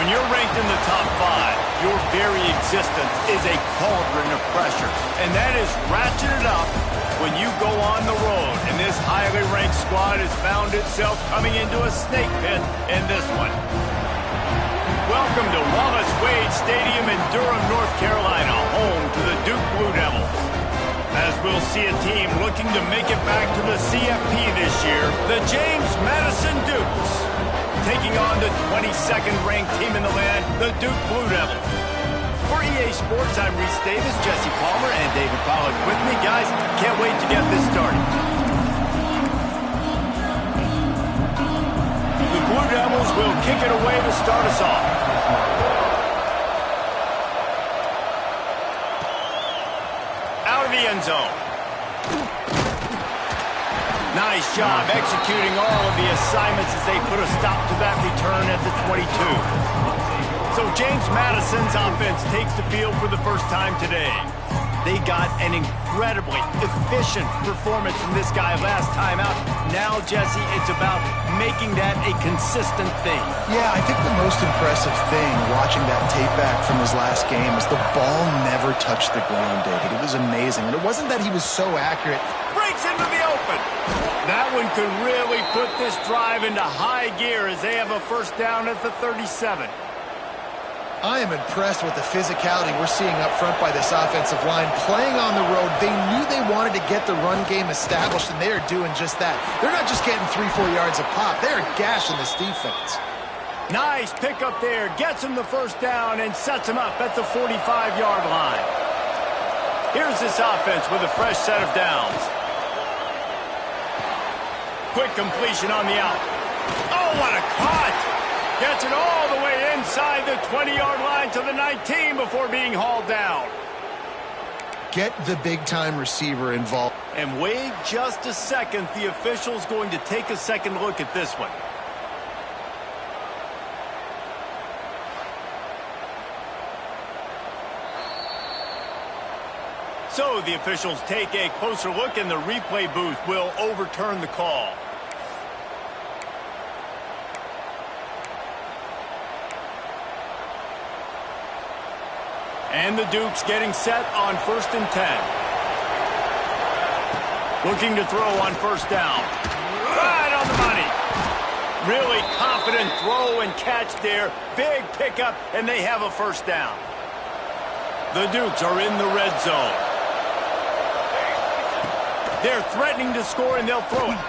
When you're ranked in the top 5, your very existence is a cauldron of pressure. And that is ratcheted up when you go on the road. And this highly ranked squad has found itself coming into a snake pit in this one. Welcome to Wallace Wade Stadium in Durham, North Carolina, home to the Duke Blue Devils. As we'll see a team looking to make it back to the CFP this year, the James Madison Dukes, taking on the 22nd ranked team in the land, the Duke Blue Devils. For EA Sports, I'm Reese Davis, Jesse Palmer, and David Pollack with me. Guys, can't wait to get this started. The Blue Devils will kick it away to start us off. Out of the end zone. Nice job executing all of the assignments as they put a stop to that return at the 22. So James Madison's offense takes the field for the first time today. They got an incredibly efficient performance from this guy last time out. Now, Jesse, it's about making that a consistent thing. Yeah, I think the most impressive thing watching that tape back from his last game is the ball never touched the ground, David. It was amazing. And it wasn't that he was so accurate. Breaks into the open. That one could really put this drive into high gear as they have a first down at the 37. I am impressed with the physicality we're seeing up front by this offensive line. Playing on the road, they knew they wanted to get the run game established, and they are doing just that. They're not just getting 3-4 yards a pop. They are gashing this defense. Nice pickup there. Gets him the first down and sets him up at the 45-yard line. Here's this offense with a fresh set of downs. Quick completion on the out. Oh, what a cut! Gets it all the way inside the 20-yard line to the 19 before being hauled down. Get the big-time receiver involved. And wait just a second. The official's going to take a second look at this one. So the officials take a closer look, and the replay booth will overturn the call. And the Dukes getting set on 1st and 10. Looking to throw on first down. Right on the money. Really confident throw and catch there. Big pickup, and they have a first down. The Dukes are in the red zone. They're threatening to score, and they'll throw it.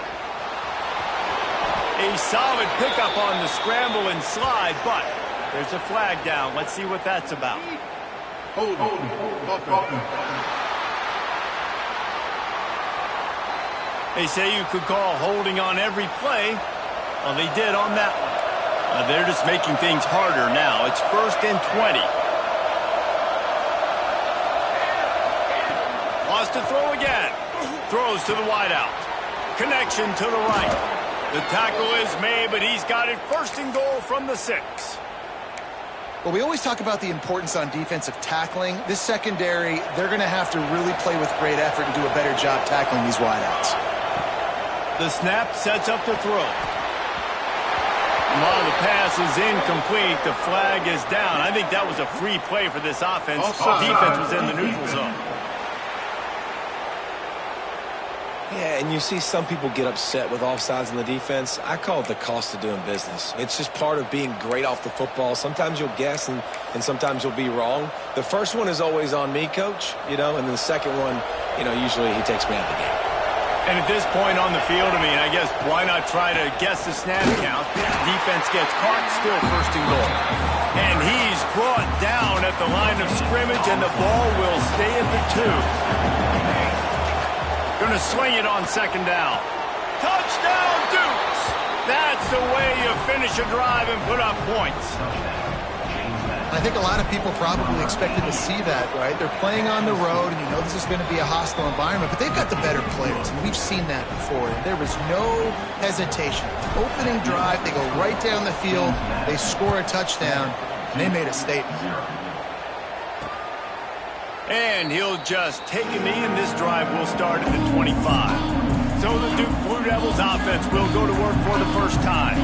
A solid pickup on the scramble and slide, but there's a flag down. Let's see what that's about. They say you could call holding on every play. Well, they did on that one. They're just making things harder now. It's 1st and 20. Lost to throw again. Throws to the wideout. Connection to the right. The tackle is made, but he's got it 1st and goal from the 6. Well, we always talk about the importance on defensive tackling. This secondary, they're going to have to really play with great effort and do a better job tackling these wideouts. The snap sets up the throw. While the pass is incomplete, the flag is down. I think that was a free play for this offense. Defense was in the neutral zone. Yeah, and you see some people get upset with offsides in the defense. I call it the cost of doing business. It's just part of being great off the football. Sometimes you'll guess and sometimes you'll be wrong. The first one is always on me, Coach, and then the second one, usually he takes me out of the game. And at this point on the field, I guess why not try to guess the snap count? Defense gets caught, still 1st and goal. And he's brought down at the line of scrimmage, and the ball will stay at the 2. Going to swing it on 2nd down. Touchdown, Dukes! That's the way you finish a drive and put up points. I think a lot of people probably expected to see that, right? They're playing on the road, and this is going to be a hostile environment, but they've got the better players, and we've seen that before. There was no hesitation. Opening drive, they go right down the field, they score a touchdown, and they made a statement. And he'll just take a knee, and this drive will start at the 25. So the Duke Blue Devils offense will go to work for the first time.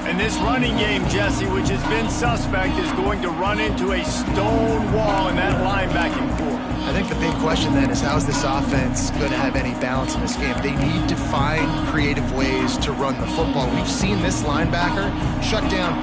And this running game, Jesse, which has been suspect, is going to run into a stone wall in that linebacking core. I think the big question then is, how is this offense going to have any balance in this game? They need to find creative ways to run the football. We've seen this linebacker shut down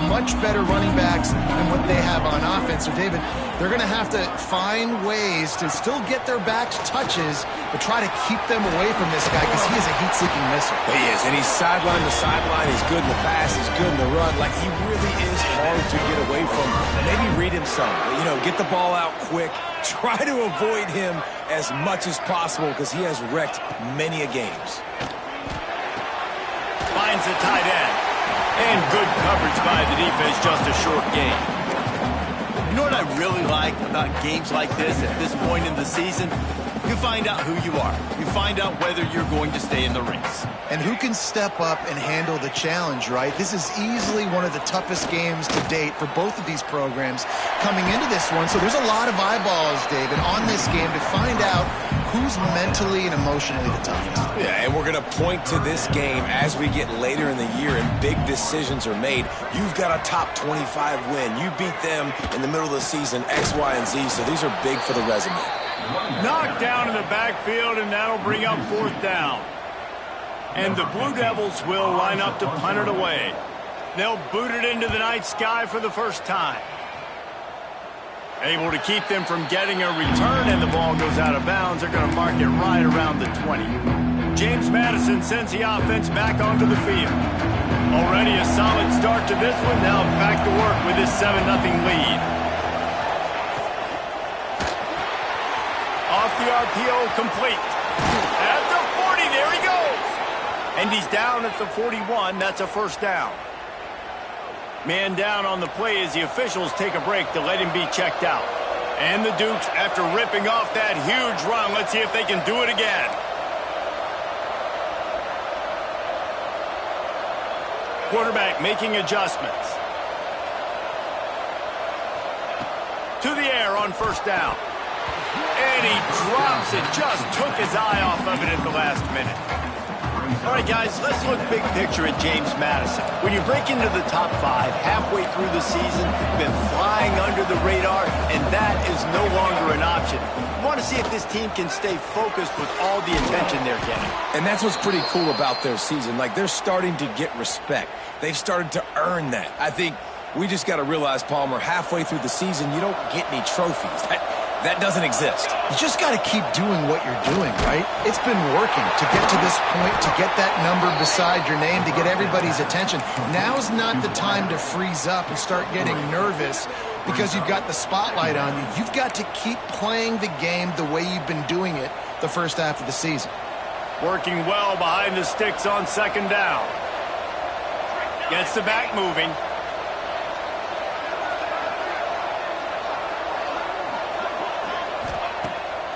much better running backs than what they have on offense. So, David, they're going to have to find ways to still get their backs touches, but try to keep them away from this guy because he is a heat-seeking missile. He is, and he's sideline to sideline. He's good in the pass. He's good in the run. Like, he really is hard to get away from. Maybe read him some. You know, get the ball out quick. Try to avoid him as much as possible because he has wrecked many a games. Finds the tight end. And good coverage by the defense, just a short game. You know what I really like about games like this at this point in the season? You find out who you are. You find out whether you're going to stay in the race. And who can step up and handle the challenge, right? This is easily one of the toughest games to date for both of these programs coming into this one. So there's a lot of eyeballs, David, on this game to find out who's mentally and emotionally the toughest. Yeah, and we're going to point to this game as we get later in the year and big decisions are made. You've got a top 25 win. You beat them in the middle of the season, X, Y, and Z, so these are big for the resume. Knocked down in the backfield, and that'll bring up 4th down. And the Blue Devils will line up to punt it away. They'll boot it into the night sky for the first time. Able to keep them from getting a return, and the ball goes out of bounds. They're going to mark it right around the 20. James Madison sends the offense back onto the field. Already a solid start to this one. Now back to work with this 7-0 lead. Off the RPO, complete. At the 40, there he goes. And he's down at the 41. That's a first down. Man down on the play as the officials take a break to let him be checked out. And the Dukes, after ripping off that huge run, let's see if they can do it again. Quarterback making adjustments. To the air on first down. And he drops it. Just took his eye off of it at the last minute. All right, guys, let's look big picture at James Madison. When you break into the top 5 halfway through the season, you've been flying under the radar, and that is no longer an option. You want to see if this team can stay focused with all the attention they're getting. And that's what's pretty cool about their season. Like, they're starting to get respect. They've started to earn that. I think we just got to realize, Palmer, halfway through the season, you don't get any trophies. That doesn't exist. You just got to keep doing what you're doing, right? It's been working to get to this point, to get that number beside your name, to get everybody's attention. Now's not the time to freeze up and start getting nervous because you've got the spotlight on you. You've got to keep playing the game the way you've been doing it the first half of the season. Working well behind the sticks on second down. Gets the back moving.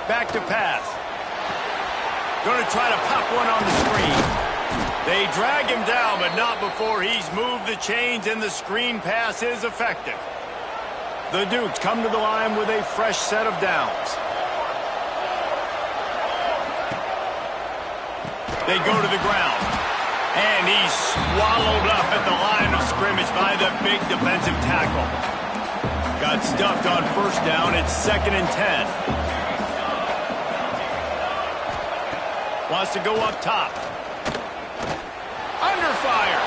Back to pass. Going to try to pop one on the screen. They drag him down, but not before he's moved the chains, and the screen pass is effective. The Dukes come to the line with a fresh set of downs. They go to the ground. And he's swallowed up at the line of scrimmage by the big defensive tackle. Got stuffed on first down. It's 2nd and 10. Wants to go up top. Under fire.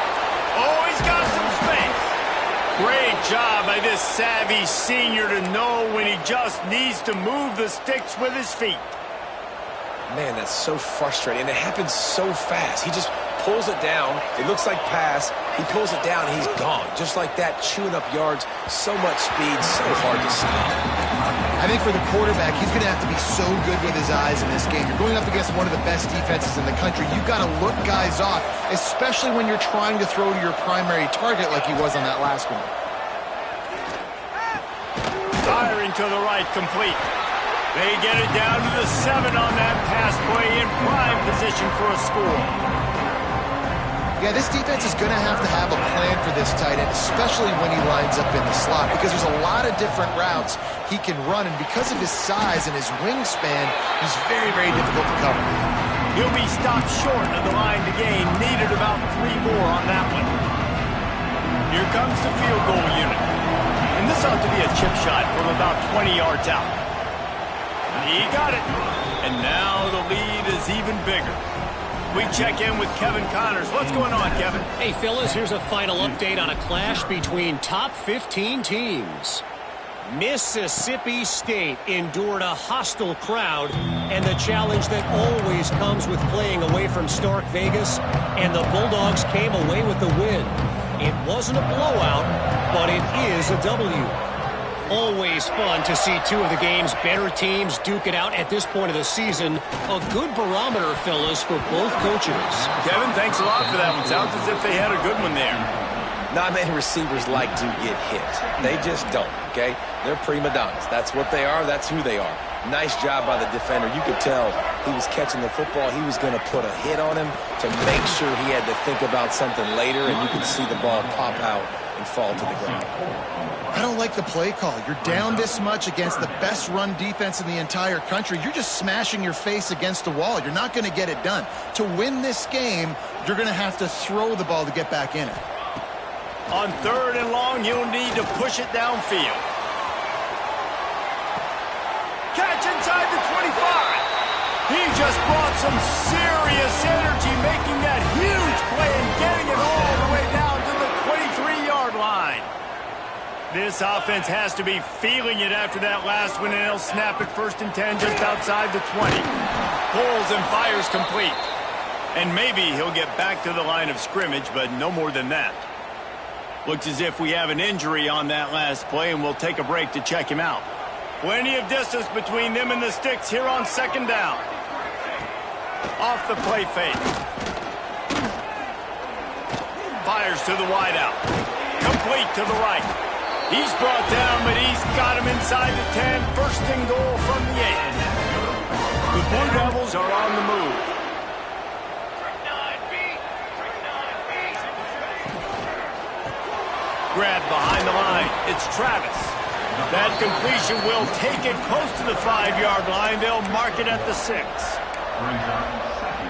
Oh, he's got some space. Great job by this savvy senior to know when he just needs to move the sticks with his feet. Man, that's so frustrating. And it happens so fast. He just pulls it down. It looks like pass. He pulls it down, and he's gone. Just like that, chewing up yards. So much speed, so hard to stop. I think for the quarterback, he's going to have to be so good with his eyes in this game. You're going up against one of the best defenses in the country. You've got to look guys off, especially when you're trying to throw to your primary target like he was on that last one. Firing to the right, complete. They get it down to the 7 on that pass play, in prime position for a score. Yeah, this defense is going to have a plan for this tight end, especially when he lines up in the slot, because there's a lot of different routes he can run, and because of his size and his wingspan, he's very, very difficult to cover. He'll be stopped short of the line to gain. Needed about 3 more on that one. Here comes the field goal unit. And this ought to be a chip shot from about 20 yards out. He got it. And now the lead is even bigger. We check in with Kevin Connors. What's going on, Kevin? Hey, fellas, here's a final update on a clash between top 15 teams. Mississippi State endured a hostile crowd and the challenge that always comes with playing away from Stark Vegas, and the Bulldogs came away with the win. It wasn't a blowout, but it is a W. Always fun to see two of the game's better teams duke it out at this point of the season. A good barometer, fellas, for both coaches. Kevin, thanks a lot for that one. Sounds as if they had a good one there. Not many receivers like to get hit. They just don't, okay? They're prima donnas. That's what they are. That's who they are. Nice job by the defender. You could tell he was catching the football. He was going to put a hit on him to make sure he had to think about something later, and you could see the ball pop out and fall to the ground. I don't like the play call. You're down this much against the best run defense in the entire country. You're just smashing your face against the wall. You're not going to get it done. To win this game, you're going to have to throw the ball to get back in it. On 3rd and long, he'll need to push it downfield. Catch inside the 25. He just brought some serious energy, making that huge play and getting it all the way down to the 23-yard line. This offense has to be feeling it after that last one, and they'll snap it 1st and 10 just outside the 20. Pulls and fires complete. And maybe he'll get back to the line of scrimmage, but no more than that. Looks as if we have an injury on that last play, and we'll take a break to check him out. Plenty of distance between them and the sticks here on 2nd down. Off the play fake. Fires to the wideout. Complete to the right. He's brought down, but he's got him inside the 10. 1st and goal from the 8. The Blue Devils are on the move. Grabbed behind the line. It's Travis. That completion will take it close to the 5-yard line. They'll mark it at the 6.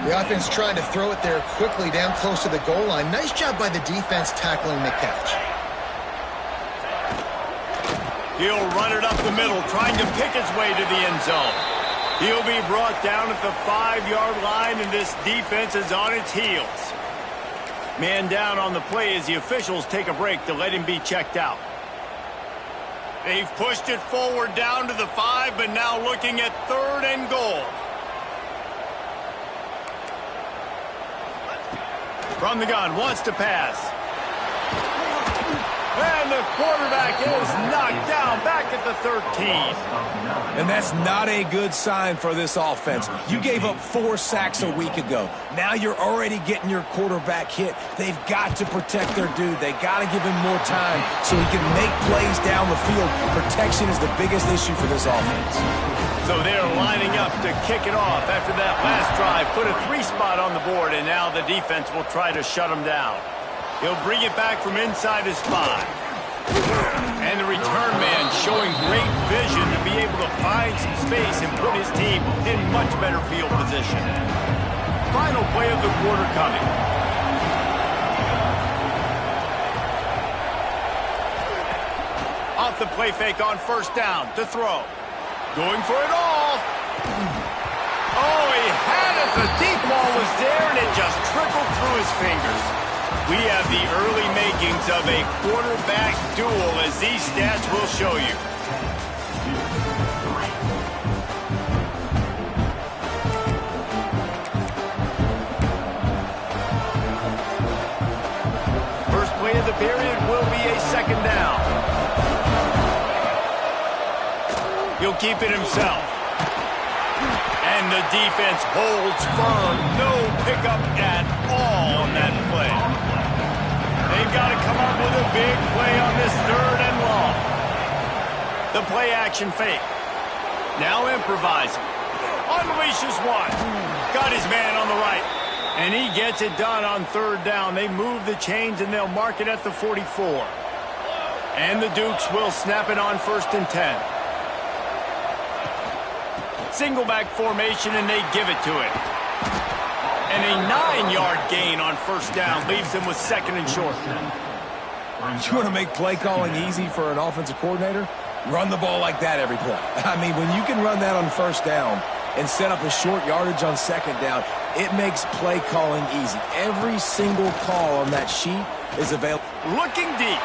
The offense trying to throw it there quickly down close to the goal line. Nice job by the defense tackling the catch. He'll run it up the middle, trying to pick his way to the end zone. He'll be brought down at the 5-yard line, and this defense is on its heels. Man down on the play as the officials take a break to let him be checked out. They've pushed it forward down to the 5, but now looking at 3rd and goal. From the gun, wants to pass. And the quarterback is knocked down back at the 13. And that's not a good sign for this offense. You gave up 4 sacks a week ago. Now you're already getting your quarterback hit. They've got to protect their dude. They got to give him more time so he can make plays down the field. Protection is the biggest issue for this offense. So they're lining up to kick it off after that last drive. Put a 3 spot on the board, and now the defense will try to shut him down. He'll bring it back from inside his 5. And the return man showing great vision to be able to find some space and put his team in much better field position. Final play of the quarter coming. Off the play fake on 1st down to throw. Going for it all. Oh, he had it. The deep ball was there, and it just trickled through his fingers. We have the early makings of a quarterback duel, as these stats will show you. First play of the period will be a 2nd down. He'll keep it himself. And the defense holds firm. No pickup at all on that play. They've got to come up with a big play on this 3rd and long. The play action fake. Now improvising. Unleashes one. Got his man on the right. And he gets it done on 3rd down. They move the chains and they'll mark it at the 44. And the Dukes will snap it on 1st and 10. Single back formation, and they give it to it. And a 9-yard gain on 1st down leaves them with 2nd and short. You want to make play calling easy for an offensive coordinator? Run the ball like that every play. I mean, when you can run that on first down and set up a short yardage on second down, it makes play calling easy. Every single call on that sheet is available. Looking deep.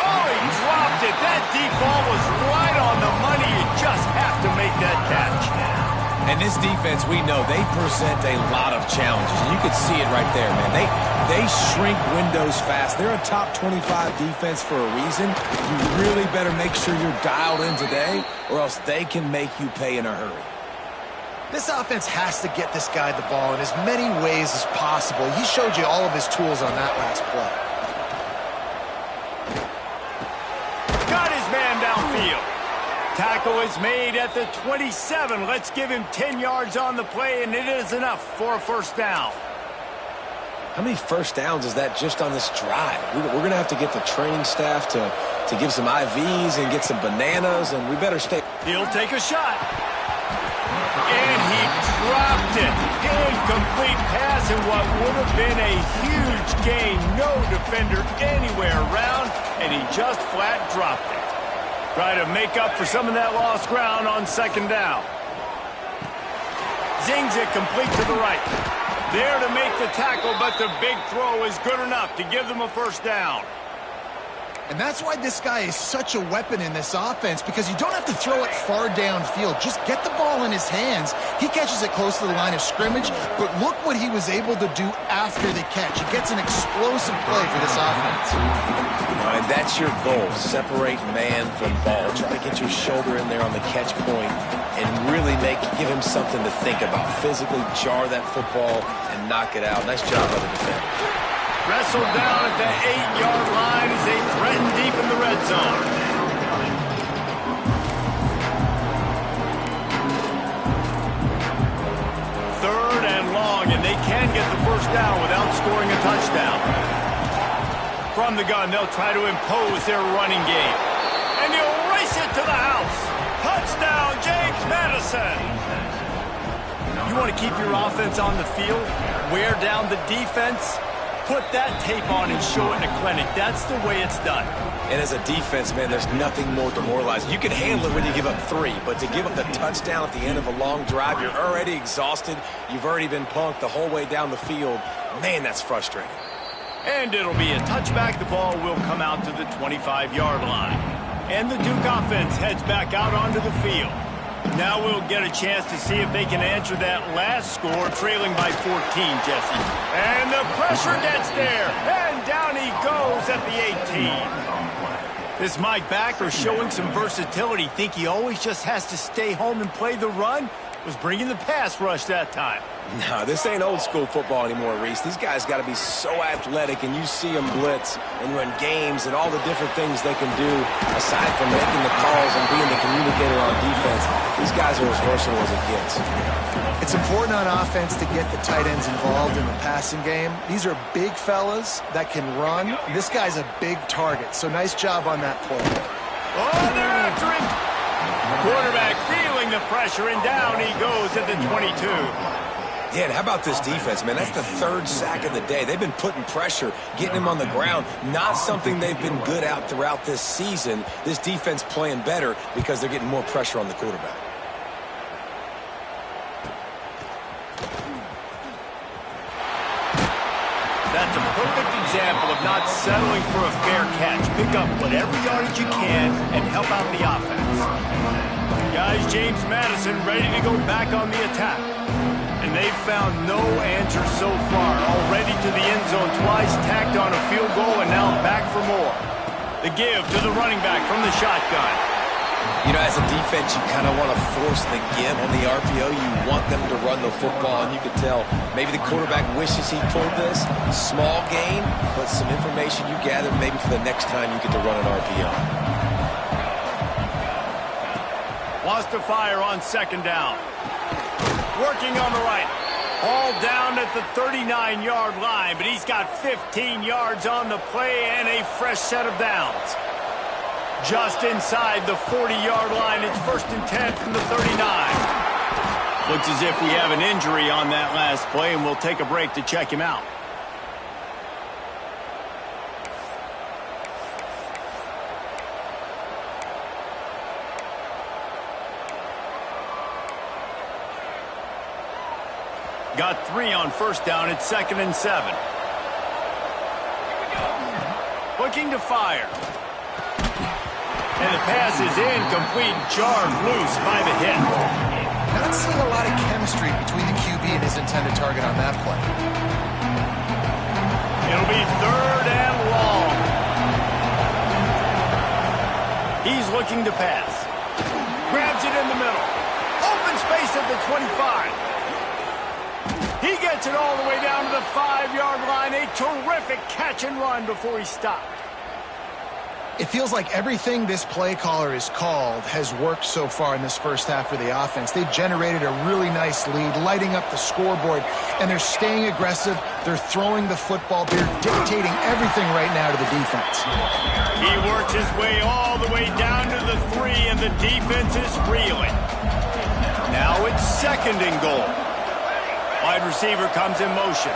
Oh, he dropped it. That deep ball was right on the money. You just have to make that catch. And this defense, we know, they present a lot of challenges. And you can see it right there, man. They shrink windows fast. They're a top 25 defense for a reason. You really better make sure you're dialed in today, or else they can make you pay in a hurry. This offense has to get this guy the ball in as many ways as possible. He showed you all of his tools on that last play. Got his man downfield. Tackle is made at the 27. Let's give him 10 yards on the play, and it is enough for a first down. How many first downs is that just on this drive? We're going to have to get the training staff to give some IVs and get some bananas, and we better stay. He'll take a shot. And he dropped it. Incomplete pass, and what would have been a huge gain. No defender anywhere around, and he just flat dropped it. Try to make up for some of that lost ground on second down. Zings it complete to the right. There to make the tackle, but the big throw is good enough to give them a first down. And that's why this guy is such a weapon in this offense, because you don't have to throw it far downfield. Just get the ball in his hands. He catches it close to the line of scrimmage, but look what he was able to do after the catch. He gets an explosive play for this offense. And that's your goal, separate man from ball. Try to get your shoulder in there on the catch point and really give him something to think about. Physically jar that football and knock it out. Nice job by the defender. Wrestled down at the 8-yard line as they threaten deep in the red zone. Third and long, and they can get the first down without scoring a touchdown. From the gun, they'll try to impose their running game. And he'll race it to the house. Touchdown, James Madison. You want to keep your offense on the field, wear down the defense, put that tape on and show it in a clinic. That's the way it's done. And as a defense, man, there's nothing more demoralizing. You can handle it when you give up 3, but to give up the touchdown at the end of a long drive, you're already exhausted. You've already been punked the whole way down the field. Man, that's frustrating. And it'll be a touchback. The ball will come out to the 25-yard line. And the Duke offense heads back out onto the field. Now we'll get a chance to see if they can answer that last score, trailing by 14, Jesse. And the pressure gets there, and down he goes at the 18. This Mike backer showing some versatility. Think he always just has to stay home and play the run? Was bringing the pass rush that time. No, this ain't old school football anymore, Reese. These guys got to be so athletic, and you see them blitz and run games and all the different things they can do aside from making the calls and being the communicator on defense. These guys are as versatile as it gets. It's important on offense to get the tight ends involved in the passing game. These are big fellas that can run. This guy's a big target, so nice job on that play. Oh, they're after him. Quarterback feeling the pressure, and down he goes at the 22. Yeah, and how about this defense, man? That's the 3rd sack of the day. They've been putting pressure, getting him on the ground. Not something they've been good at throughout this season. This defense playing better because they're getting more pressure on the quarterback. That's a perfect example of not settling for a fair catch. Pick up whatever yardage you can and help out the offense. Guys, James Madison ready to go back on the attack. And they've found no answer so far. Already to the end zone twice, tacked on a field goal, and now back for more. The give to the running back from the shotgun. You know, as a defense, you kind of want to force the give on the RPO. You want them to run the football, and you can tell maybe the quarterback wishes he pulled this. Small gain, but some information you gather maybe for the next time you get to run an RPO. Wants to fire on second down. Working on the right. All down at the 39-yard line, but he's got 15 yards on the play and a fresh set of downs. Just inside the 40-yard line, it's 1st and 10 from the 39. Looks as if we have an injury on that last play, and we'll take a break to check him out. Got 3 on first down at 2nd and 7. Looking to fire. And the pass is incomplete, jarred loose by the hit. Not seeing a lot of chemistry between the QB and his intended target on that play. It'll be 3rd and long. He's looking to pass. Grabs it in the middle. Open space at the 25. He gets it all the way down to the 5-yard line. A terrific catch and run before he stopped. It feels like everything this play caller has called has worked so far in this first half for the offense. They've generated a really nice lead, lighting up the scoreboard, and they're staying aggressive. They're throwing the football. They're dictating everything right now to the defense. He works his way all the way down to the 3, and the defense is reeling. Now it's 2nd and goal. Wide receiver comes in motion.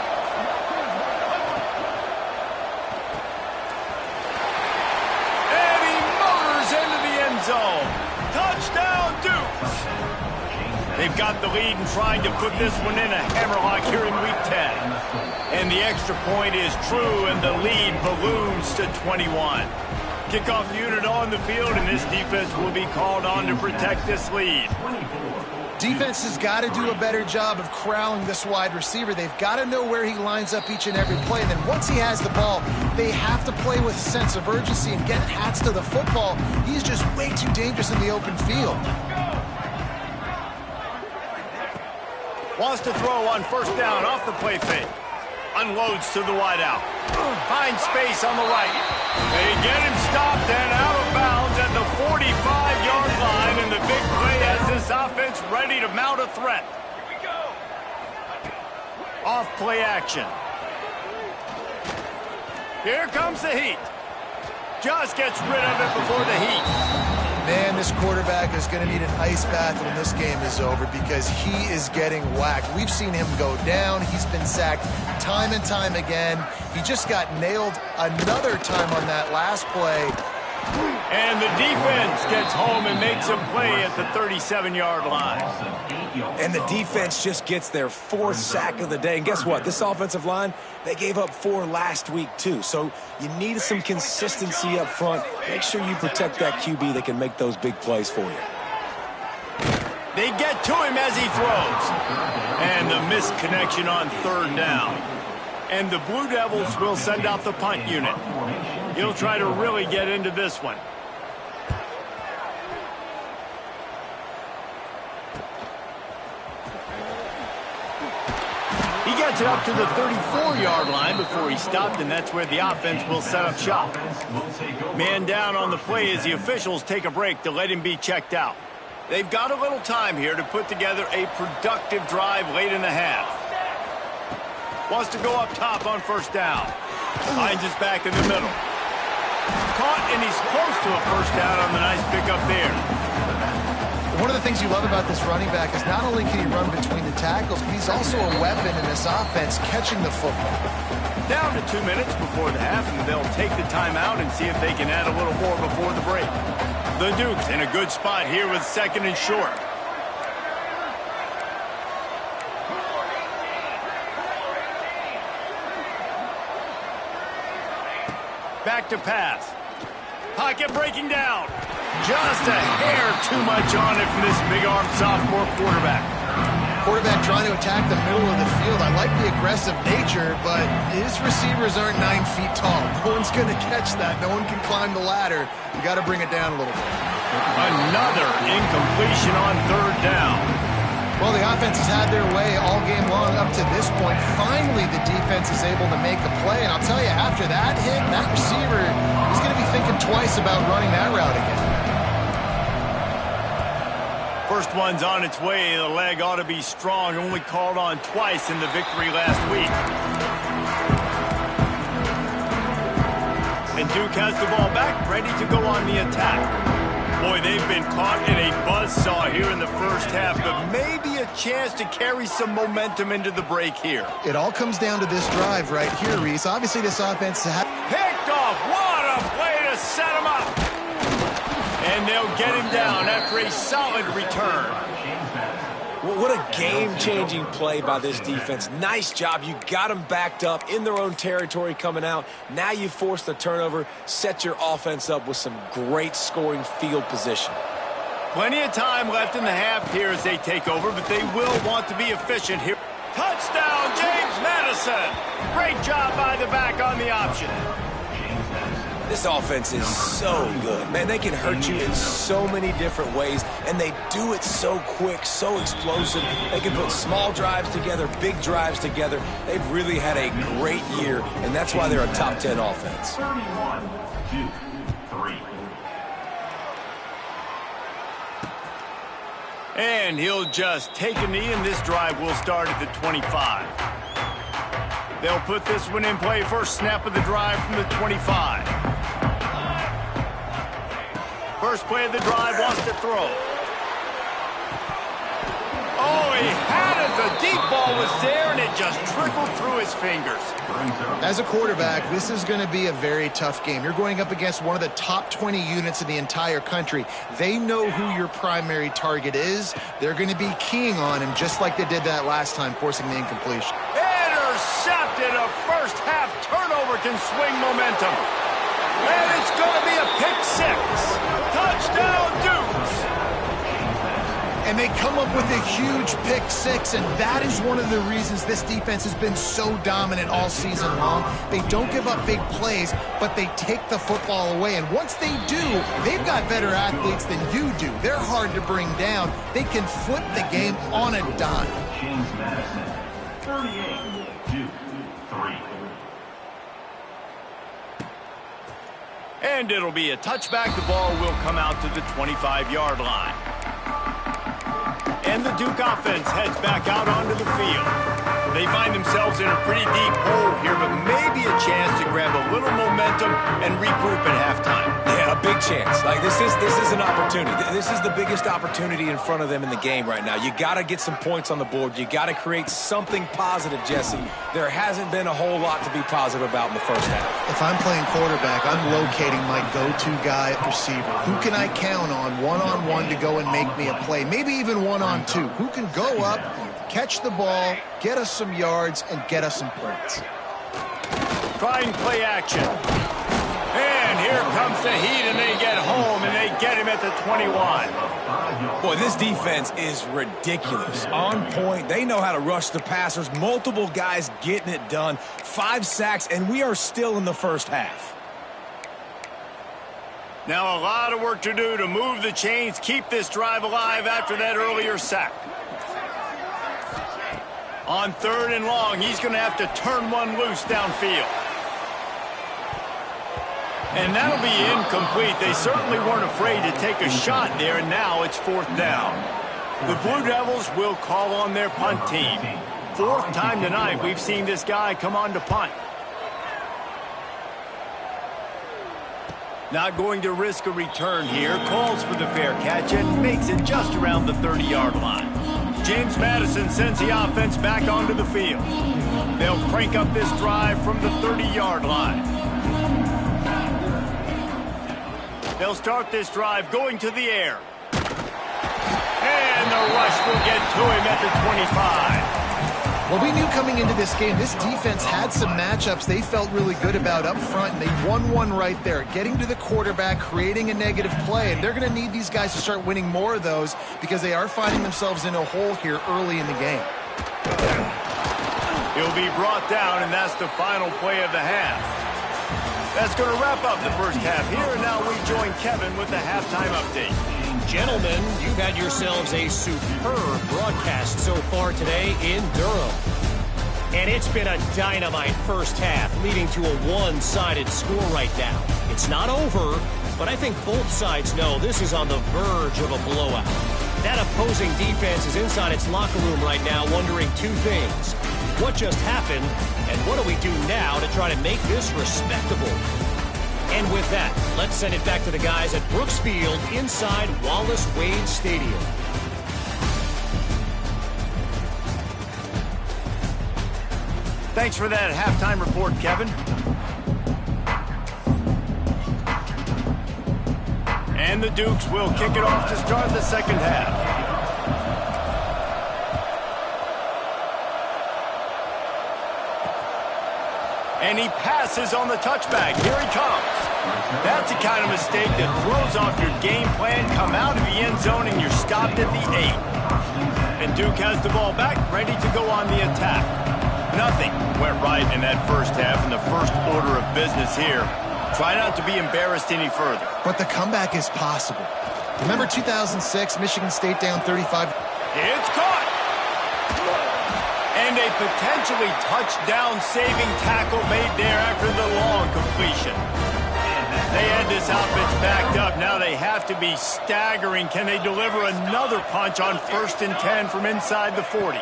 Zone. Touchdown, Duke! They've got the lead and trying to put this one in a hammerlock here in Week 10. And the extra point is true, and the lead balloons to 21. Kickoff unit on the field, and this defense will be called on to protect this lead. Defense has got to do a better job of corralling this wide receiver. They've got to know where he lines up each and every play. And then once he has the ball, they have to play with a sense of urgency and get hats to the football. He's just way too dangerous in the open field. Wants to throw on first down off the play fake. Unloads to the wideout. Finds space on the right. They get him stopped and out of bounds at the 45-yard line, and the big play has this offense ready to mount a threat. Off play action. Here comes the heat. Just gets rid of it before the heat. Man, this quarterback is going to need an ice bath when this game is over because he is getting whacked. We've seen him go down. He's been sacked time and time again. He just got nailed another time on that last play. And the defense gets home and makes a play at the 37-yard line. And the defense just gets their 4th sack of the day. And guess what? This offensive line, they gave up 4 last week too. So you need some consistency up front. Make sure you protect that QB that can make those big plays for you. They get to him as he throws. And the missed connection on 3rd down. And the Blue Devils will send out the punt unit. He'll try to really get into this one. He gets it up to the 34-yard line before he stopped, and that's where the offense will set up shop. Man down on the play as the officials take a break to let him be checked out. They've got a little time here to put together a productive drive late in the half. Wants to go up top on first down. Finds his back in the middle. Caught, and he's close to a first down on the nice pickup there. One of the things you love about this running back is not only can he run between the tackles, but he's also a weapon in this offense catching the football. Down to 2 minutes before the half, and they'll take the timeout and see if they can add a little more before the break. The Dukes in a good spot here with 2nd and short. Back to pass. Pocket breaking down. Just a hair too much on it from this big-armed sophomore quarterback. Quarterback trying to attack the middle of the field. I like the aggressive nature, but his receivers aren't 9 feet tall. No one's going to catch that. No one can climb the ladder. You got to bring it down a little bit. Another incompletion on 3rd down. Well, the offense has had their way all game long up to this point. Finally, the defense is able to make a play. And I'll tell you, after that hit, that receiver is going to be thinking twice about running that route again. First one's on its way. The leg ought to be strong. Only called on twice in the victory last week. And Duke has the ball back, ready to go on the attack. Boy, they've been caught in a buzzsaw here in the first half, but maybe a chance to carry some momentum into the break here. It all comes down to this drive right here, Reese. Obviously, this offense has... Picked off. What a play to set him up. And they'll get him down after a solid return. Well, What a game-changing play by this defense. Nice job. You got them backed up in their own territory coming out. Now you force the turnover, set your offense up with some great scoring field position. Plenty of time left in the half here as they take over, but they will want to be efficient here. Touchdown, James Madison! Great job by the back on the option. This offense is so good. Man, they can hurt you in so many different ways, and they do it so quick, so explosive. They can put small drives together, big drives together. They've really had a great year, and that's why they're a top 10 offense. 31, 2, 3. And he'll just take a knee, and this drive will start at the 25. They'll put this one in play. First snap of the drive from the 25. First play of the drive, wants to throw. Oh, he had it. The deep ball was there, and it just trickled through his fingers. As a quarterback, this is going to be a very tough game. You're going up against one of the top 20 units in the entire country. They know who your primary target is. They're going to be keying on him, just like they did that last time, forcing the incompletion. Intercepted. A first half turnover can swing momentum. And it's going to be a pick six. Touchdown, Dukes. And they come up with a huge pick six, and that is one of the reasons this defense has been so dominant all season long. They don't give up big plays, but they take the football away. And once they do, they've got better athletes than you do. They're hard to bring down. They can flip the game on a dime. James Madison, 38, 2, 3. And it'll be a touchback. The ball will come out to the 25-yard line. And the Duke offense heads back out onto the field. They find themselves in a pretty deep hole here, but maybe a chance to grab a little momentum and regroup at halftime. Yeah, a big chance. Like, this is an opportunity. This is the biggest opportunity in front of them in the game right now. You got to get some points on the board. You got to create something positive, Jesse. There hasn't been a whole lot to be positive about in the first half. If I'm playing quarterback, I'm locating my go-to guy at receiver. Who can I count on one-on-one to go and make me a play? Maybe even one-on-two. Who can go up, catch the ball, get us some yards, and get us some points? Trying play action. And here comes the heat, and they get home, and they get him at the 21. Boy, this defense is ridiculous. On point. They know how to rush the passers. Multiple guys getting it done. 5 sacks, and we are still in the first half. Now a lot of work to do to move the chains, keep this drive alive after that earlier sack. On 3rd and long, he's going to have to turn one loose downfield. And that'll be incomplete. They certainly weren't afraid to take a shot there, and now it's 4th down. The Blue Devils will call on their punt team. 4th time tonight we've seen this guy come on to punt. Not going to risk a return here. Calls for the fair catch and makes it just around the 30-yard line. James Madison sends the offense back onto the field. They'll crank up this drive from the 30-yard line. They'll start this drive going to the air. And the rush will get to him at the 25. Well, we knew coming into this game, this defense had some matchups they felt really good about up front, and they won one right there, getting to the quarterback, creating a negative play, and they're going to need these guys to start winning more of those because they are finding themselves in a hole here early in the game. He'll be brought down, and that's the final play of the half. That's going to wrap up the first half here, and now we join Kevin with the halftime update. Gentlemen, you've had yourselves a superb broadcast so far today in Durham. And it's been a dynamite first half, leading to a one-sided score right now. It's not over, but I think both sides know this is on the verge of a blowout. That opposing defense is inside its locker room right now wondering 2 things. What just happened, and what do we do now to try to make this respectable? And with that, let's send it back to the guys at Brooks Field inside Wallace Wade Stadium. Thanks for that halftime report, Kevin. And the Dukes will kick it off to start the second half. And he passes on the touchback. Here he comes. That's the kind of mistake that throws off your game plan. Come out of the end zone and you're stopped at the 8. And Duke has the ball back, ready to go on the attack. Nothing went right in that first half, and the first order of business here. Try not to be embarrassed any further. But the comeback is possible. Remember 2006, Michigan State down 35. It's caught. And a potentially touchdown-saving tackle made there after the long completion. They had this offense backed up. Now they have to be staggering. Can they deliver another punch on 1st and 10 from inside the 40?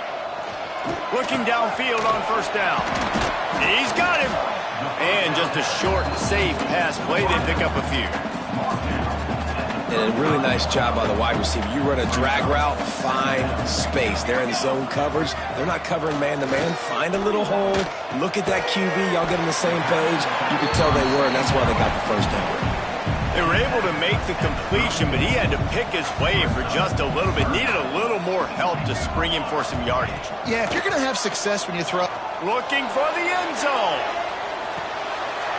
Looking downfield on first down. He's got him. And just a short, safe pass play. They pick up a few. And a really nice job by the wide receiver. You run a drag route, find space. They're in zone coverage. They're not covering man-to-man. Find a little hole. Look at that QB. Y'all get on the same page. You could tell they were, and that's why they got the first down. They were able to make the completion, but he had to pick his way for just a little bit. Needed a little more help to spring him for some yardage. Yeah, if you're going to have success when you throw... Looking for the end zone.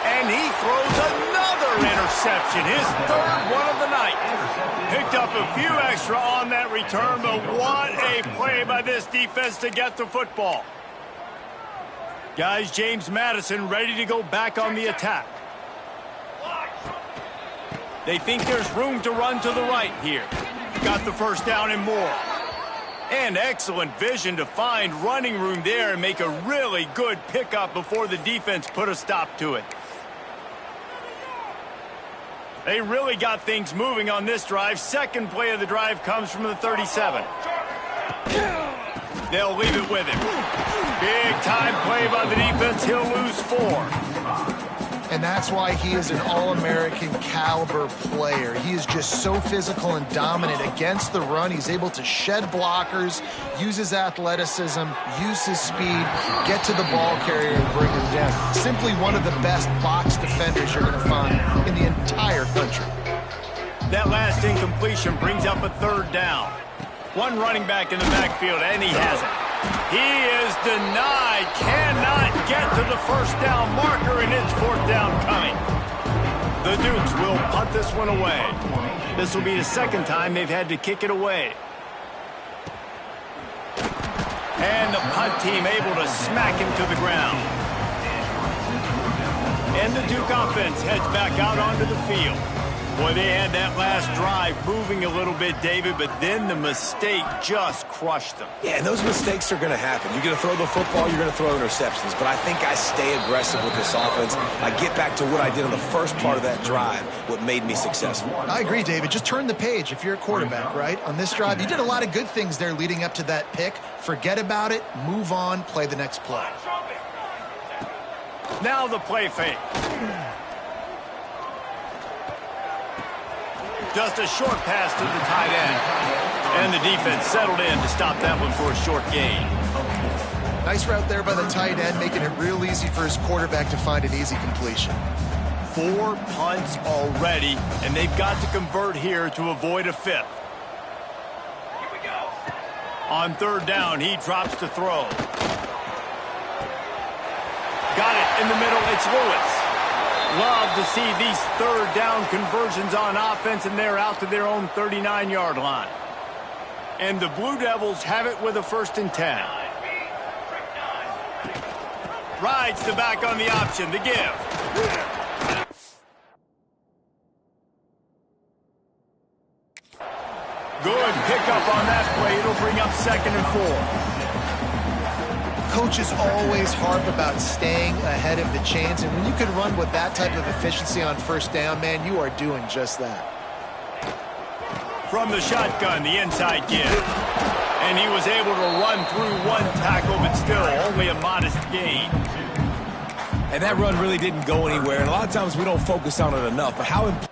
And he throws another interception, his third one of the night. Picked up a few extra on that return, but what a play by this defense to get the football. Guys, James Madison ready to go back on the attack. They think there's room to run to the right here. Got the first down and more. And excellent vision to find running room there and make a really good pickup before the defense put a stop to it. They really got things moving on this drive. Second play of the drive comes from the 37. They'll leave it with him. Big time play by the defense. He'll lose 4. And that's why he is an All-American caliber player. He is just so physical and dominant against the run. He's able to shed blockers, use his athleticism, use his speed, get to the ball carrier and bring him down. Simply one of the best box defenders you're going to find in the entire country. That last incompletion brings up a third down. One running back in the backfield, and he has it. He is denied, cannot get to the first down marker, and it's fourth down coming. The Dukes will punt this one away. This will be the second time they've had to kick it away. And the punt team able to smack him to the ground. And the Duke offense heads back out onto the field. Boy, they had that last drive moving a little bit, David, but then the mistake just crushed them. Yeah, and those mistakes are going to happen. You're going to throw the football, you're going to throw interceptions. But I think I stay aggressive with this offense. I get back to what I did on the first part of that drive, what made me successful. I agree, David. Just turn the page if you're a quarterback, right? On this drive, you did a lot of good things there leading up to that pick. Forget about it, move on, play the next play. Now the play fake. Just a short pass to the tight end. And the defense settled in to stop that one for a short gain. Nice route there by the tight end, making it real easy for his quarterback to find an easy completion. 4 punts already, and they've got to convert here to avoid a fifth. Here we go. On third down, he drops to throw. Got it in the middle. It's Lewis. Love to see these third down conversions on offense, and they're out to their own 39-yard line. And the Blue Devils have it with a 1st and 10. Rides the back on the option, the give. Good pickup on that play. It'll bring up 2nd and 4. Coaches always harp about staying ahead of the chains, and when you can run with that type of efficiency on first down, man, you are doing just that. From the shotgun, the inside give. And he was able to run through one tackle, but still only a modest gain. And that run really didn't go anywhere, and a lot of times we don't focus on it enough. But how important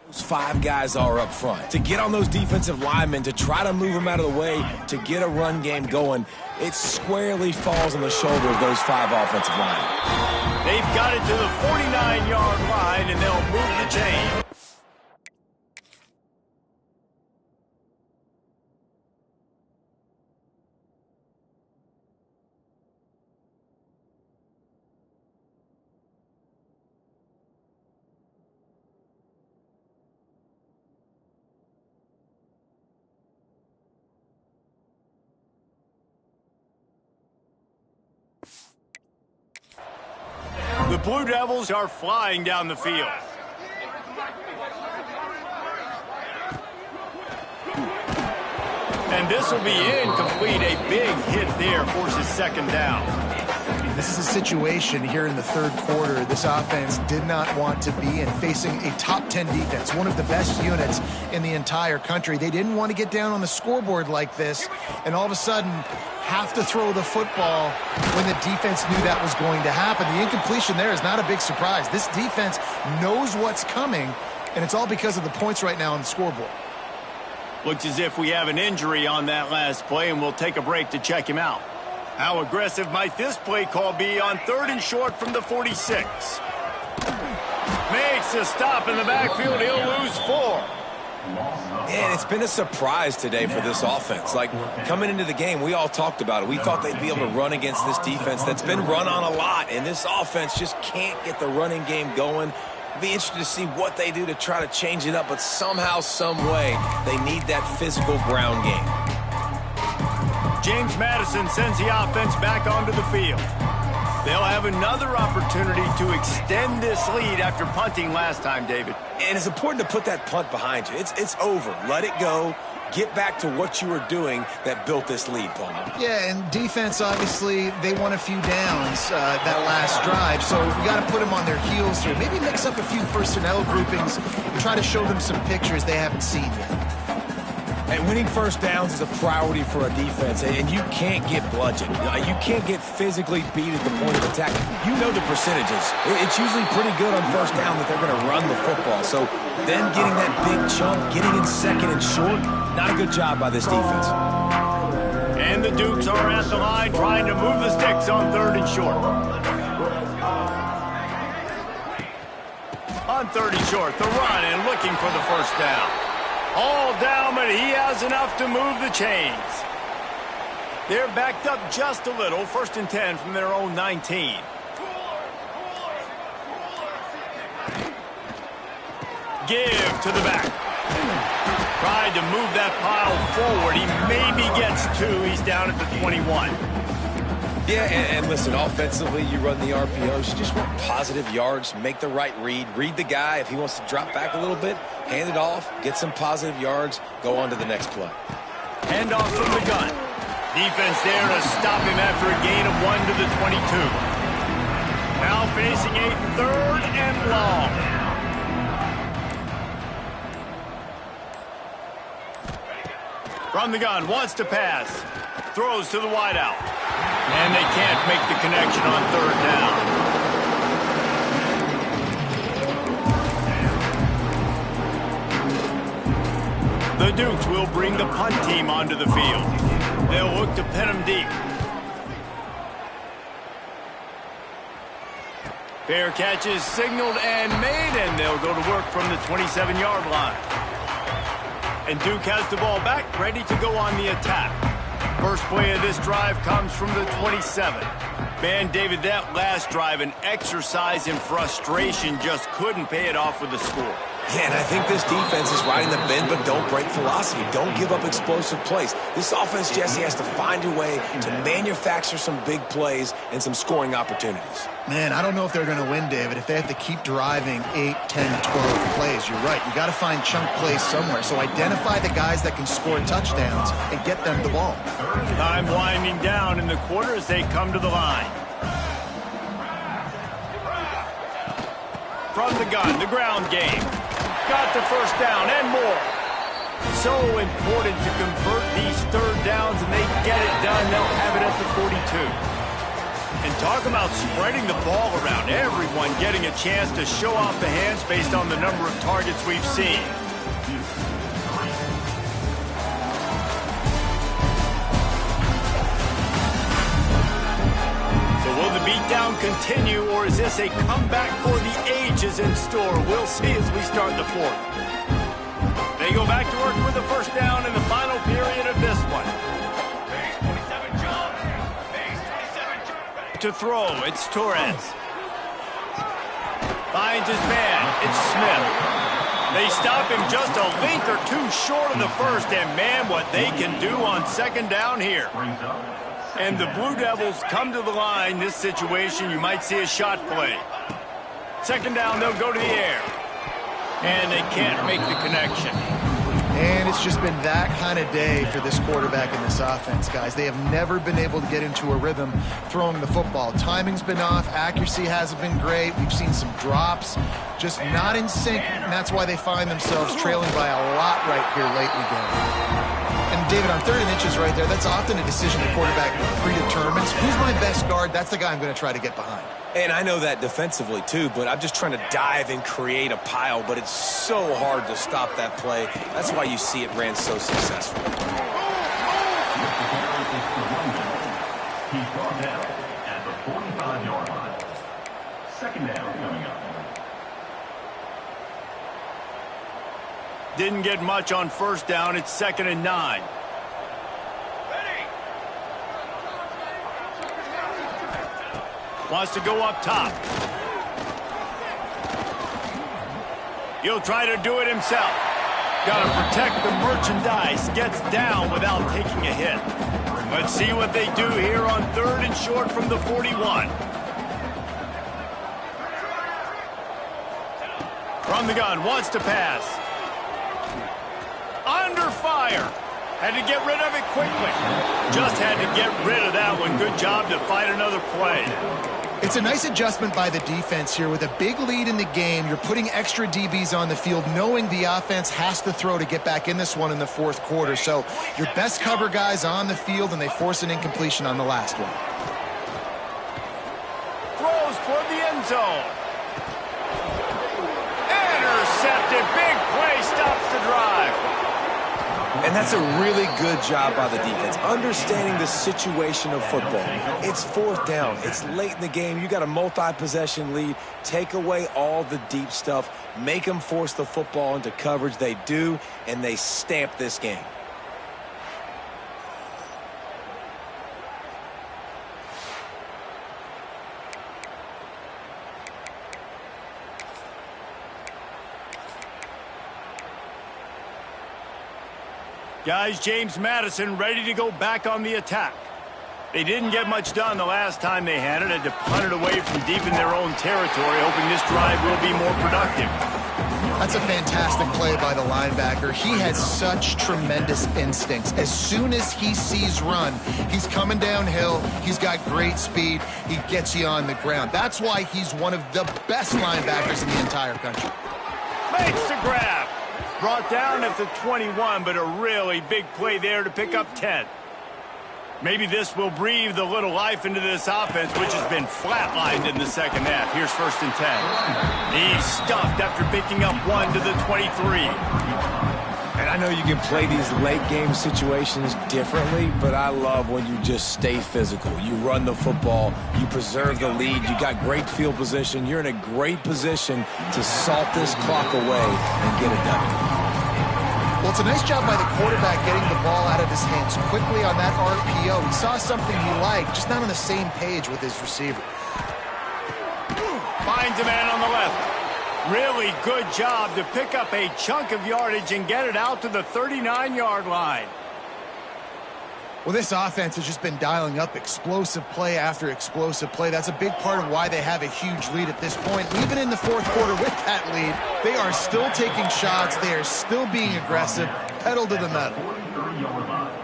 Those 5 guys are up front. To get on those defensive linemen, to try to move them out of the way, to get a run game going, it squarely falls on the shoulder of those 5 offensive linemen. They've got it to the 49-yard line, and they'll move the chain. The Blue Devils are flying down the field. And this will be incomplete. A big hit there forces second down. This is a situation here in the third quarter this offense did not want to be in, facing a top 10 defense, one of the best units in the entire country. They didn't want to get down on the scoreboard like this, and all of a sudden have to throw the football when the defense knew that was going to happen. The incompletion there is not a big surprise. This defense knows what's coming, and it's all because of the points right now on the scoreboard. Looks as if we have an injury on that last play, and we'll take a break to check him out. How aggressive might this play call be on 3rd and short from the 46? Makes a stop in the backfield. He'll lose 4. Man, it's been a surprise today for this offense. Like, coming into the game, we all talked about it. We thought they'd be able to run against this defense that's been run on a lot, and this offense just can't get the running game going. Be interested to see what they do to try to change it up, but somehow, some way, they need that physical ground game. James Madison sends the offense back onto the field. They'll have another opportunity to extend this lead after punting last time, David. And it's important to put that punt behind you. It's over. Let it go. Get back to what you were doing that built this lead, Palmer. Yeah, and defense, obviously, they won a few downs that last drive, so we got to put them on their heels here. Maybe mix up a few personnel groupings and try to show them some pictures they haven't seen yet. And winning first downs is a priority for a defense, and you can't get bludgeoned. You can't get physically beat at the point of attack. You know the percentages. It's usually pretty good on first down that they're going to run the football. So then getting that big chunk, getting in second and short, not a good job by this defense. And the Dukes are at the line trying to move the sticks on 3rd and short. On 3rd and short, the run and looking for the first down. All down, but he has enough to move the chains. They're backed up just a little. 1st and 10 from their own 19. Give to the back. Tried to move that pile forward. He maybe gets 2. He's down at the 21. Yeah, and listen, offensively, you run the RPOs. You just want positive yards, make the right read. Read the guy. If he wants to drop back a little bit, hand it off, get some positive yards, go on to the next play. Hand off from the gun. Defense there to stop him after a gain of 1 to the 22. Now facing a 3rd and long. From the gun, wants to pass. Throws to the wideout. And they can't make the connection on 3rd down. The Dukes will bring the punt team onto the field. They'll look to pin them deep. Fair catch is signaled and made, and they'll go to work from the 27-yard line. And Duke has the ball back, ready to go on the attack. First play of this drive comes from the 27. Man, David, that last drive, an exercise in frustration, just couldn't pay it off with the score. Yeah, and I think this defense is riding the bend but don't break philosophy. Don't give up explosive plays. This offense, Jesse, has to find a way to manufacture some big plays and some scoring opportunities. Man, I don't know if they're going to win, David, if they have to keep driving 8, 10, 12 plays. You're right. You got to find chunk plays somewhere. So identify the guys that can score touchdowns and get them the ball. Time winding down in the quarter as they come to the line. From the gun, the ground game. Got the first down and more. So important to convert these 3rd downs, and they get it done. They'll have it at the 42. And Talk about spreading the ball around. Everyone getting a chance to show off the hands based on the number of targets we've seen. So will the beatdown continue, or is this a comeback for the ages in store? We'll see as we start the fourth. They go back to work with the first down in the final period of this one. To throw, it's Torres. Finds his man, it's Smith. They stop him just a length or two short of the first, and man, what they can do on second down here. And the Blue Devils come to the line. This situation, you might see a shot play. Second down, they'll go to the air. And they can't make the connection. And it's just been that kind of day for this quarterback and this offense, guys. They have never been able to get into a rhythm throwing the football. Timing's been off. Accuracy hasn't been great. We've seen some drops, just not in sync, and that's why they find themselves trailing by a lot right here late in the game. And, David, on 3rd and inches right there, that's often a decision the quarterback predetermines. Who's my best guard? That's the guy I'm going to try to get behind. And I know that defensively, too, but I'm just trying to dive and create a pile, but it's so hard to stop that play. That's why you see it ran so successful. He's brought down at the 45-yard line. Second down coming up. Didn't get much on first down. It's 2nd and 9. Wants to go up top. He'll try to do it himself. Got to protect the merchandise. Gets down without taking a hit. Let's see what they do here on 3rd and short from the 41. From the gun, wants to pass. Under fire. Had to get rid of it quickly. Just had to get rid of that one. Good job to fight another play. It's a nice adjustment by the defense here. With a big lead in the game, you're putting extra DBs on the field, knowing the offense has to throw to get back in this one in the 4th quarter. So your best cover guys on the field, and they force an incompletion on the last one. Throws toward the end zone. Intercepted. Big play. Stops the drive. And that's a really good job by the defense, understanding the situation of football. It's 4th down. It's late in the game. You got a multi-possession lead. Take away all the deep stuff. Make them force the football into coverage. They do, and they stamp this game. Guys, James Madison ready to go back on the attack. They didn't get much done the last time they had it. Had to punt it away from deep in their own territory, hoping this drive will be more productive. That's a fantastic play by the linebacker. He has such tremendous instincts. As soon as he sees run, he's coming downhill. He's got great speed. He gets you on the ground. That's why he's one of the best linebackers in the entire country. Makes the grab. Brought down at the 21, but a really big play there to pick up 10. Maybe this will breathe a little life into this offense, which has been flatlined in the second half. Here's 1st and 10. He's stuffed after picking up 1 to the 23. And I know you can play these late game situations differently, but I love when you just stay physical. You run the football, you preserve the lead, you got great field position. You're in a great position to salt this clock away and get it done. Well, it's a nice job by the quarterback getting the ball out of his hands quickly on that RPO. He saw something he liked, just not on the same page with his receiver. Finds a man on the left. Really good job to pick up a chunk of yardage and get it out to the 39-yard line. Well, this offense has just been dialing up explosive play after explosive play. That's a big part of why they have a huge lead at this point. Even in the 4th quarter with that lead, they are still taking shots. They are still being aggressive, pedal to the metal.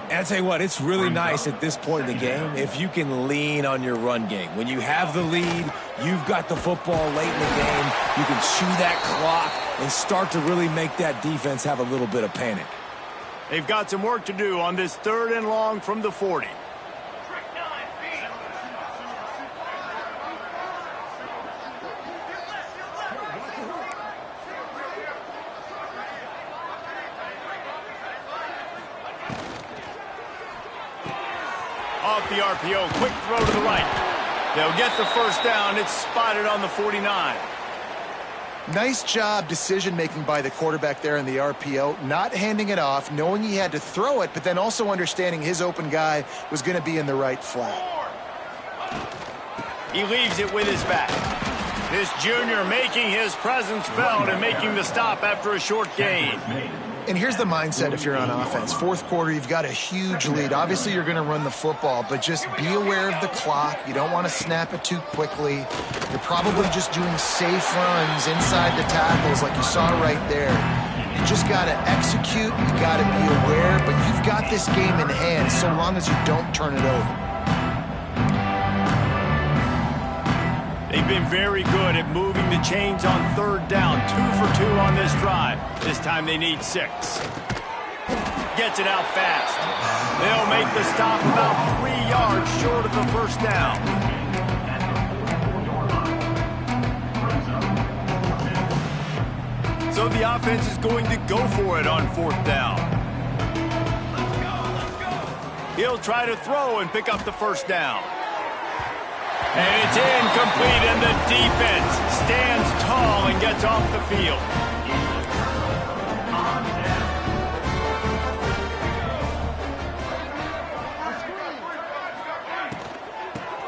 And I tell you what, it's really nice at this point in the game if you can lean on your run game. When you have the lead, you've got the football late in the game, you can chew that clock and start to really make that defense have a little bit of panic. They've got some work to do on this 3rd and long from the 40. off the RPO. Quick throw to the right. They'll get the first down. It's spotted on the 49. Nice job decision-making by the quarterback there in the RPO, not handing it off, knowing he had to throw it, but then also understanding his open guy was going to be in the right flat. He leaves it with his back. This junior making his presence felt and making the stop after a short gain. And here's the mindset if you're on offense. Fourth quarter, you've got a huge lead. Obviously, you're going to run the football, but just be aware of the clock. You don't want to snap it too quickly. You're probably just doing safe runs inside the tackles like you saw right there. You just got to execute. You got to be aware, but you've got this game in hand so long as you don't turn it over. They've been very good at moving the chains on third down. 2 for 2 on this drive. This time they need 6. Gets it out fast. They'll make the stop about 3 yards short of the first down. So the offense is going to go for it on 4th down. He'll try to throw and pick up the first down. And it's incomplete, and the defense stands tall and gets off the field.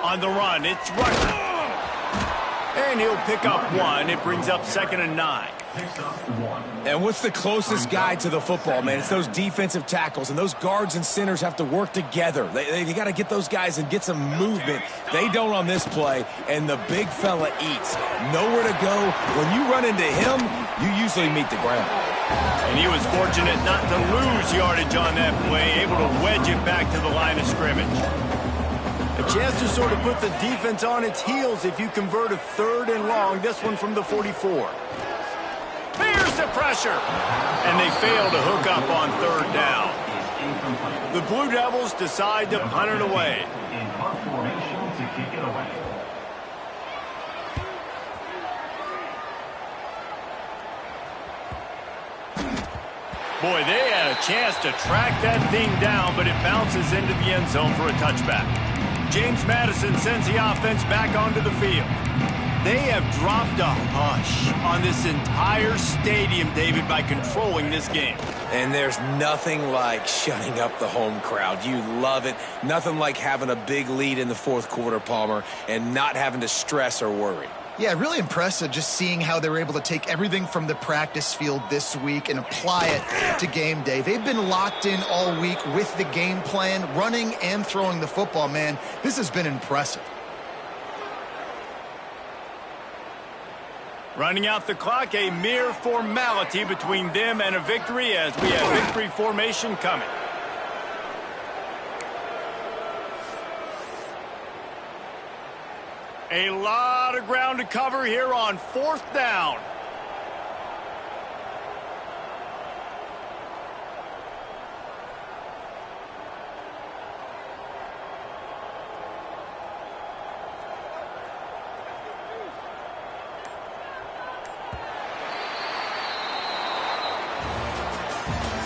On the run, it's Rucker. And he'll pick up 1. It brings up 2nd and 9. And what's the closest guy to the football, man? It's those defensive tackles, and those guards and centers have to work together. They got to get those guys and get some movement. They don't on this play, and the big fella eats. Nowhere to go. When you run into him, you usually meet the ground. And he was fortunate not to lose yardage on that play, able to wedge it back to the line of scrimmage. A chance to sort of put the defense on its heels if you convert a 3rd and long, this one from the 44. Here's the pressure. And they fail to hook up on 3rd down. The Blue Devils decide to punt it away. In punt formation to kick it away. Boy, they had a chance to track that thing down, but it bounces into the end zone for a touchback. James Madison sends the offense back onto the field. They have dropped a hush on this entire stadium, David, by controlling this game. And there's nothing like shutting up the home crowd. You love it. Nothing like having a big lead in the 4th quarter, Palmer, and not having to stress or worry. Yeah, really impressive just seeing how they were able to take everything from the practice field this week and apply it to game day. They've been locked in all week with the game plan, running and throwing the football, man. This has been impressive. Running out the clock, a mere formality between them and a victory as we have victory formation coming. A lot of ground to cover here on 4th down.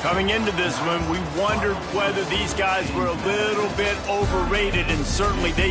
Coming into this one, we wondered whether these guys were a little bit overrated, and certainly they